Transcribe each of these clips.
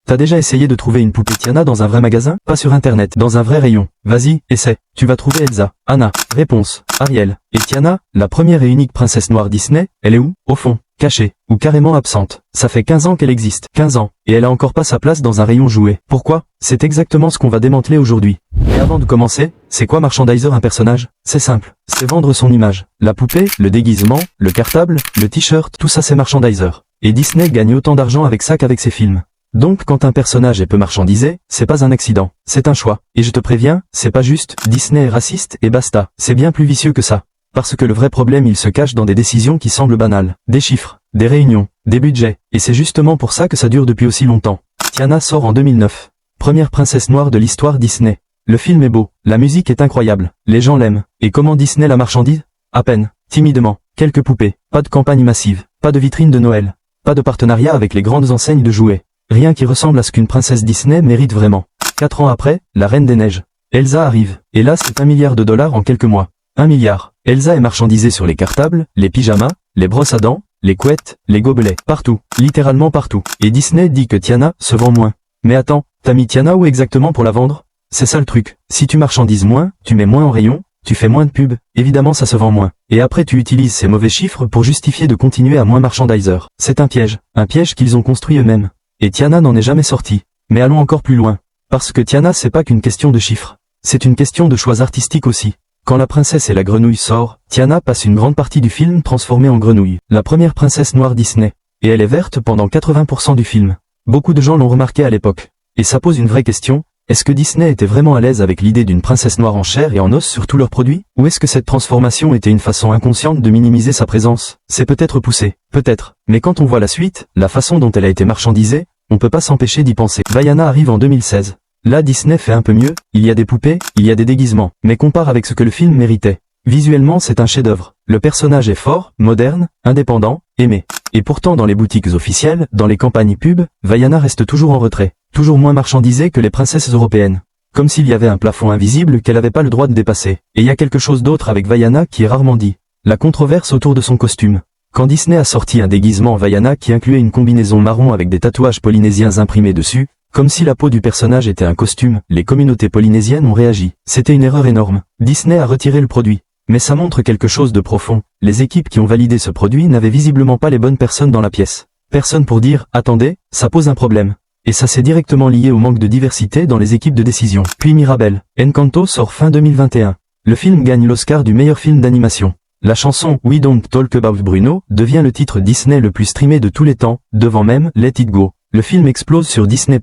T'as déjà essayé de trouver une poupée Tiana dans un vrai magasin? Pas sur internet, dans un vrai rayon. Vas-y, essaie. Tu vas trouver Elsa, Anna. Réponse, Ariel. Et Tiana, la première et unique princesse noire Disney, elle est où? Au fond, cachée, ou carrément absente. Ça fait 15 ans qu'elle existe. 15 ans. Et elle a encore pas sa place dans un rayon jouet. Pourquoi? C'est exactement ce qu'on va démanteler aujourd'hui. Et avant de commencer, c'est quoi merchandiser un personnage? C'est simple. C'est vendre son image. La poupée, le déguisement, le cartable, le t-shirt, tout ça c'est merchandiser. Et Disney gagne autant d'argent avec ça qu'avec ses films. Donc quand un personnage est peu marchandisé, c'est pas un accident, c'est un choix. Et je te préviens, c'est pas juste, Disney est raciste et basta. C'est bien plus vicieux que ça. Parce que le vrai problème il se cache dans des décisions qui semblent banales. Des chiffres, des réunions, des budgets. Et c'est justement pour ça que ça dure depuis aussi longtemps. Tiana sort en 2009. Première princesse noire de l'histoire Disney. Le film est beau, la musique est incroyable, les gens l'aiment. Et comment Disney la marchandise? À peine, timidement, quelques poupées, pas de campagne massive, pas de vitrine de Noël, pas de partenariat avec les grandes enseignes de jouets. Rien qui ressemble à ce qu'une princesse Disney mérite vraiment. 4 ans après, la Reine des Neiges. Elsa arrive, et là c'est $1 milliard en quelques mois. 1 milliard. Elsa est marchandisée sur les cartables, les pyjamas, les brosses à dents, les couettes, les gobelets, partout, littéralement partout. Et Disney dit que Tiana se vend moins. Mais attends, t'as mis Tiana où exactement pour la vendre? C'est ça le truc. Si tu marchandises moins, tu mets moins en rayon, tu fais moins de pub, évidemment ça se vend moins. Et après tu utilises ces mauvais chiffres pour justifier de continuer à moins merchandiser. C'est un piège qu'ils ont construit eux-mêmes. Et Tiana n'en est jamais sortie. Mais allons encore plus loin. Parce que Tiana c'est pas qu'une question de chiffres. C'est une question de choix artistiques aussi. Quand La princesse et la grenouille sort, Tiana passe une grande partie du film transformée en grenouille. La première princesse noire Disney. Et elle est verte pendant 80% du film. Beaucoup de gens l'ont remarqué à l'époque. Et ça pose une vraie question. Est-ce que Disney était vraiment à l'aise avec l'idée d'une princesse noire en chair et en os sur tous leurs produits? Ou est-ce que cette transformation était une façon inconsciente de minimiser sa présence? C'est peut-être poussé, peut-être. Mais quand on voit la suite, la façon dont elle a été marchandisée, on peut pas s'empêcher d'y penser. Vaiana arrive en 2016. Là Disney fait un peu mieux, il y a des poupées, il y a des déguisements. Mais compare avec ce que le film méritait. Visuellement c'est un chef-d'œuvre. Le personnage est fort, moderne, indépendant, aimé. Et pourtant dans les boutiques officielles, dans les campagnes pub, Vaiana reste toujours en retrait. Toujours moins marchandisée que les princesses européennes. Comme s'il y avait un plafond invisible qu'elle n'avait pas le droit de dépasser. Et il y a quelque chose d'autre avec Vaiana qui est rarement dit. La controverse autour de son costume. Quand Disney a sorti un déguisement Vaiana qui incluait une combinaison marron avec des tatouages polynésiens imprimés dessus, comme si la peau du personnage était un costume, les communautés polynésiennes ont réagi. C'était une erreur énorme. Disney a retiré le produit. Mais ça montre quelque chose de profond. Les équipes qui ont validé ce produit n'avaient visiblement pas les bonnes personnes dans la pièce. Personne pour dire, attendez, ça pose un problème. Et ça s'est directement lié au manque de diversité dans les équipes de décision. Puis Mirabel. Encanto sort fin 2021. Le film gagne l'Oscar du meilleur film d'animation. La chanson We Don't Talk About Bruno devient le titre Disney le plus streamé de tous les temps, devant même Let It Go. Le film explose sur Disney+.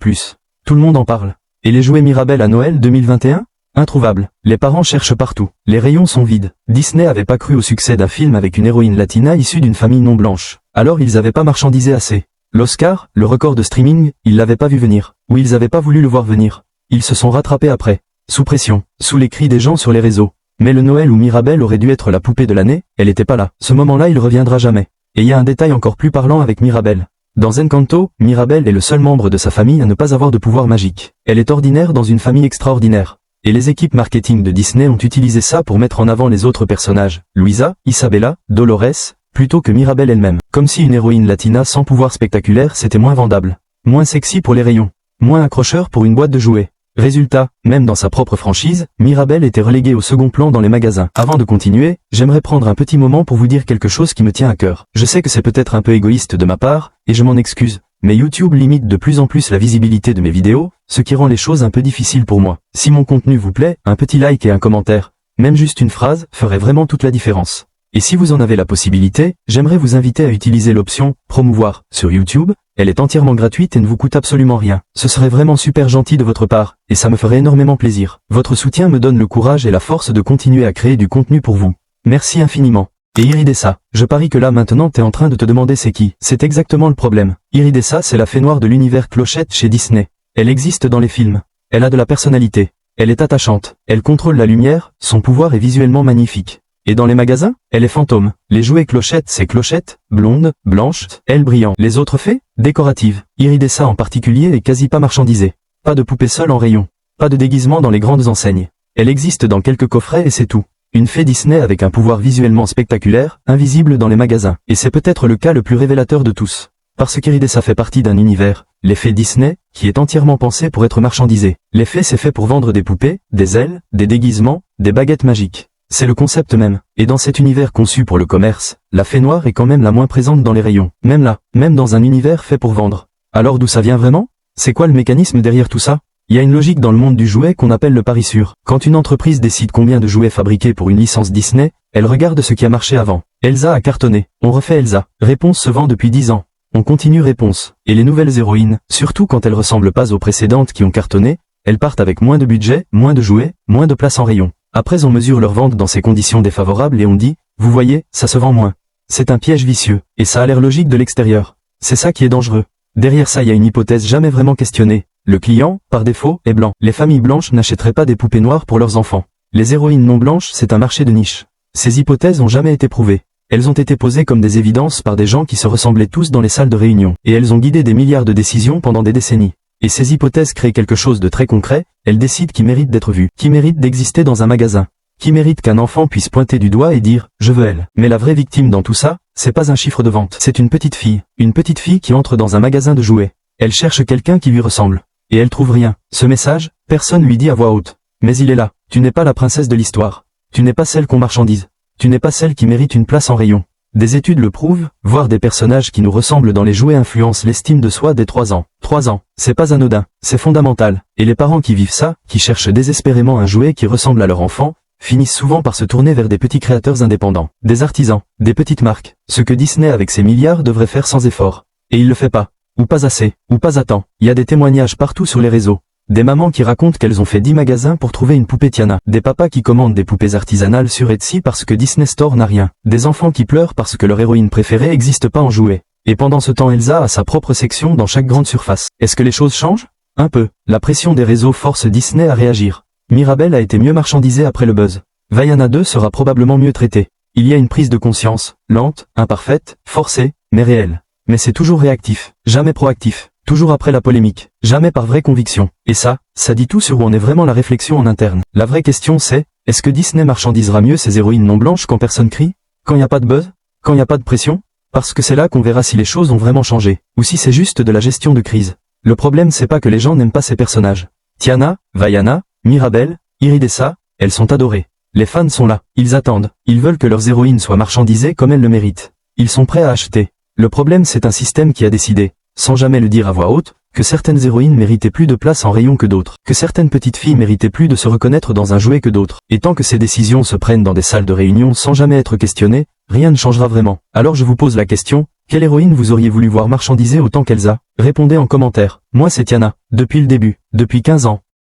Tout le monde en parle. Et les jouets Mirabel à Noël 2021? Introuvable. Les parents cherchent partout. Les rayons sont vides. Disney avait pas cru au succès d'un film avec une héroïne latina issue d'une famille non blanche. Alors ils avaient pas marchandisé assez. L'Oscar, le record de streaming, ils l'avaient pas vu venir. Ou ils avaient pas voulu le voir venir. Ils se sont rattrapés après. Sous pression. Sous les cris des gens sur les réseaux. Mais le Noël où Mirabel aurait dû être la poupée de l'année, elle était pas là. Ce moment-là il reviendra jamais. Et il y a un détail encore plus parlant avec Mirabel. Dans Encanto, Mirabel est le seul membre de sa famille à ne pas avoir de pouvoir magique. Elle est ordinaire dans une famille extraordinaire. Et les équipes marketing de Disney ont utilisé ça pour mettre en avant les autres personnages. Luisa, Isabella, Dolores, plutôt que Mirabel elle-même. Comme si une héroïne latina sans pouvoir spectaculaire c'était moins vendable. Moins sexy pour les rayons. Moins accrocheur pour une boîte de jouets. Résultat, même dans sa propre franchise, Mirabel était reléguée au second plan dans les magasins. Avant de continuer, j'aimerais prendre un petit moment pour vous dire quelque chose qui me tient à cœur. Je sais que c'est peut-être un peu égoïste de ma part, et je m'en excuse, mais YouTube limite de plus en plus la visibilité de mes vidéos, ce qui rend les choses un peu difficiles pour moi. Si mon contenu vous plaît, un petit like et un commentaire, même juste une phrase, ferait vraiment toute la différence. Et si vous en avez la possibilité, j'aimerais vous inviter à utiliser l'option « Promouvoir » sur YouTube. Elle est entièrement gratuite et ne vous coûte absolument rien. Ce serait vraiment super gentil de votre part, et ça me ferait énormément plaisir. Votre soutien me donne le courage et la force de continuer à créer du contenu pour vous. Merci infiniment. Et Iridessa, je parie que là maintenant t'es en train de te demander c'est qui. C'est exactement le problème. Iridessa c'est la fée noire de l'univers Clochette chez Disney. Elle existe dans les films. Elle a de la personnalité. Elle est attachante. Elle contrôle la lumière, son pouvoir est visuellement magnifique. Et dans les magasins, elle est fantôme. Les jouets Clochette c'est Clochette, blonde, blanche, elle brillant. Les autres fées, décoratives. Iridessa en particulier est quasi pas marchandisée. Pas de poupée seule en rayon. Pas de déguisement dans les grandes enseignes. Elle existe dans quelques coffrets et c'est tout. Une fée Disney avec un pouvoir visuellement spectaculaire, invisible dans les magasins. Et c'est peut-être le cas le plus révélateur de tous. Parce qu'Iridessa fait partie d'un univers, l'effet Disney, qui est entièrement pensé pour être marchandisé. L'effet c'est fait pour vendre des poupées, des ailes, des déguisements, des baguettes magiques. C'est le concept même. Et dans cet univers conçu pour le commerce, la fée noire est quand même la moins présente dans les rayons. Même là, même dans un univers fait pour vendre. Alors d'où ça vient vraiment? C'est quoi le mécanisme derrière tout ça? Il y a une logique dans le monde du jouet qu'on appelle le pari sûr. Quand une entreprise décide combien de jouets fabriquer pour une licence Disney, elle regarde ce qui a marché avant. Elsa a cartonné. On refait Elsa. Réponse se vend depuis 10 ans. On continue réponse. Et les nouvelles héroïnes, surtout quand elles ressemblent pas aux précédentes qui ont cartonné, elles partent avec moins de budget, moins de jouets, moins de place en rayon. Après on mesure leur vente dans ces conditions défavorables et on dit, vous voyez, ça se vend moins. C'est un piège vicieux. Et ça a l'air logique de l'extérieur. C'est ça qui est dangereux. Derrière ça il y a une hypothèse jamais vraiment questionnée. Le client, par défaut, est blanc. Les familles blanches n'achèteraient pas des poupées noires pour leurs enfants. Les héroïnes non blanches, c'est un marché de niche. Ces hypothèses ont jamais été prouvées. Elles ont été posées comme des évidences par des gens qui se ressemblaient tous dans les salles de réunion. Et elles ont guidé des milliards de décisions pendant des décennies. Et ces hypothèses créent quelque chose de très concret, elles décident qui mérite d'être vu, qui mérite d'exister dans un magasin, qui mérite qu'un enfant puisse pointer du doigt et dire « je veux elle ». Mais la vraie victime dans tout ça, c'est pas un chiffre de vente. C'est une petite fille qui entre dans un magasin de jouets. Elle cherche quelqu'un qui lui ressemble. Et elle trouve rien. Ce message, personne lui dit à voix haute. Mais il est là. Tu n'es pas la princesse de l'histoire. Tu n'es pas celle qu'on marchandise. Tu n'es pas celle qui mérite une place en rayon. Des études le prouvent, voir des personnages qui nous ressemblent dans les jouets influencent l'estime de soi dès 3 ans. 3 ans, c'est pas anodin, c'est fondamental. Et les parents qui vivent ça, qui cherchent désespérément un jouet qui ressemble à leur enfant, finissent souvent par se tourner vers des petits créateurs indépendants, des artisans, des petites marques, ce que Disney avec ses milliards devrait faire sans effort. Et il le fait pas. Ou pas assez, ou pas à temps. Il y a des témoignages partout sur les réseaux. Des mamans qui racontent qu'elles ont fait 10 magasins pour trouver une poupée Tiana. Des papas qui commandent des poupées artisanales sur Etsy parce que Disney Store n'a rien. Des enfants qui pleurent parce que leur héroïne préférée n'existe pas en jouet. Et pendant ce temps Elsa a sa propre section dans chaque grande surface. Est-ce que les choses changent? Un peu. La pression des réseaux force Disney à réagir. Mirabel a été mieux marchandisée après le buzz. Vaiana 2 sera probablement mieux traitée. Il y a une prise de conscience, lente, imparfaite, forcée, mais réelle. Mais c'est toujours réactif, jamais proactif, toujours après la polémique, jamais par vraie conviction. Et ça dit tout sur où en est vraiment la réflexion en interne. La vraie question c'est, est-ce que Disney marchandisera mieux ses héroïnes non blanches quand personne crie? Quand il n'y a pas de buzz? Quand il n'y a pas de pression? Parce que c'est là qu'on verra si les choses ont vraiment changé, ou si c'est juste de la gestion de crise. Le problème c'est pas que les gens n'aiment pas ces personnages. Tiana, Vaiana, Mirabel, Iridessa, elles sont adorées. Les fans sont là, ils attendent, ils veulent que leurs héroïnes soient marchandisées comme elles le méritent. Ils sont prêts à acheter. Le problème c'est un système qui a décidé, sans jamais le dire à voix haute, que certaines héroïnes méritaient plus de place en rayon que d'autres, que certaines petites filles méritaient plus de se reconnaître dans un jouet que d'autres. Et tant que ces décisions se prennent dans des salles de réunion sans jamais être questionnées, rien ne changera vraiment. Alors je vous pose la question, quelle héroïne vous auriez voulu voir marchandiser autant qu'Elsa? Répondez en commentaire. Moi c'est Tiana, depuis le début, depuis 15 ans.